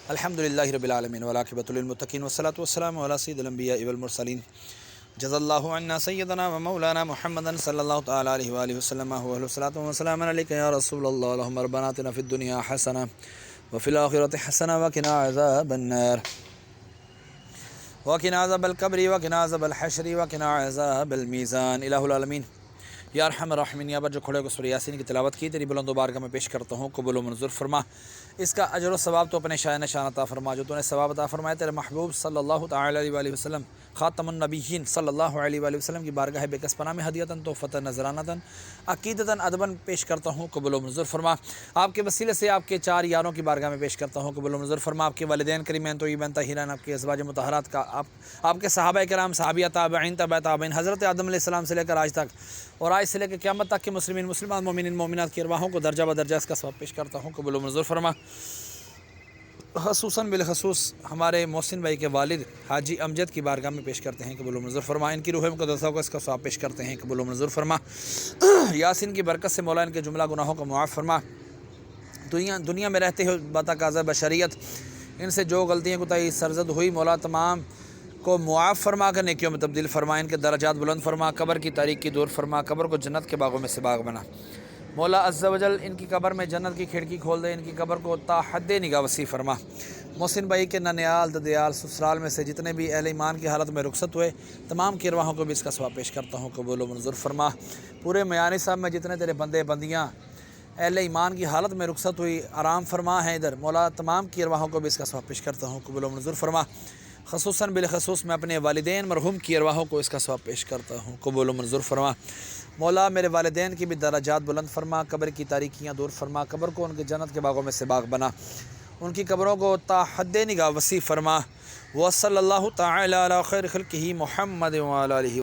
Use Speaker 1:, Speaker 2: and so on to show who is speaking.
Speaker 1: الحمدللہ رب العالمین والعاقبۃ للمتقین والصلاۃ والسلام علی سید الانبیاء والمرسلین جزا اللہ عنا سیدنا و مولانا محمد صلی اللہ تعالی علیہ وآلہ وسلم والصلاۃ والسلام علیک یا رسول اللہ اللہم ربنا آتنا فی الدنیا حسنہ وفی الآخرۃ حسنہ وقنا عذاب النار وقنا عذاب القبر وقنا عذاب الحشر وقنا عذاب المیزان الہ العالمین یا ارحم الراحمین۔ یا بر جو کھڑے کو سورہ یاسین کی تلاوت کی تیری بلند و بارگاہ میں پیش کرتا ہوں، قبول و منظور فرما۔ اس کا اجر و ثواب تو اپنے شاہ نشان عطا فرما، جو تو نے ثواب عطا فرمایا تیرے محبوب صلی اللہ تعالی علیہ وآلہ وسلم خاتم النبیین صلی اللہ علیہ وآلہ وسلم کی بارگاہ بے کس پناہ میں ہدیتاً تحفتاً نذرانتاً عقیدتاً ادباً پیش کرتا ہوں، قبول و منظور فرما۔ آپ کے وسیلے سے آپ کے چار یاروں کی بارگاہ میں پیش کرتا ہوں، قبول و منظور فرما۔ آپ کے والدین کریمین طیبین طاہرین، آپ کے ازواج مطہرات کا، آپ کے صحابہ کرام، صحابیہ، تابعین، تبع تابعین، حضرت آدم علیہ السلام سے لے کر آج تک اور آج سے لے کر قیامت تک کے مسلمین مسلمات مومنین مومنات کی ارواحوں کو درجہ بدرجہ اس کا ثواب پیش کرتا ہوں، قبول و منظور فرما۔ خصوصاً بالخصوص ہمارے محسن بھائی کے والد حاجی امجد کی بارگاہ میں پیش کرتے ہیں، قبول و منظور فرما۔ ان کی روح مقدسہ کو اس کا ثواب پیش کرتے ہیں، قبول و منظور فرما۔ یاسین کی برکت سے مولا ان کے جملہ گناہوں کو معاف فرما۔ دنیا میں رہتے ہوئے بتقاضۂ بشریت ان سے جو غلطیاں کوتاہی سرزد ہوئی، مولا تمام کو معاف فرما کر نیکیوں میں تبدیل فرما۔ ان کے درجات بلند فرما، قبر کی تاریکی دور فرما، قبر کو جنت کے باغوں میں سے باغ بنا۔ مولا عز و جل ان کی قبر میں جنت کی کھڑکی کھول دے، ان کی قبر کو تا حد نگاہ وسیع فرما۔ محسن بھائی کے ننیال، ددیال، سسرال میں سے جتنے بھی اہل ایمان کی حالت میں رخصت ہوئے، تمام کی ارواحوں کو بھی اس کا ثواب پیش کرتا ہوں، قبول و منظور فرما۔ پورے میانی صاحب میں جتنے تیرے بندے بندیاں اہل ایمان کی حالت میں رخصت ہوئی، آرام فرما ہیں ادھر، مولا تمام کی ارواحوں کو بھی اس کا ثواب پیش کرتا ہوں، قبول و منظور فرما۔ خصوصاً بالخصوص میں اپنے والدین مرحوم کی ارواحوں کو اس کا ثواب پیش کرتا ہوں، قبول و منظور فرما۔ مولا میرے والدین کی بھی درجات بلند فرما، قبر کی تاریکیاں دور فرما، قبر کو ان کے جنت کے باغوں میں سے باغ بنا، ان کی قبروں کو تا حد نگاہ وسیع فرما۔ وصلی اللہ تعالی علی خیر خلقہ محمد وعلی آلہ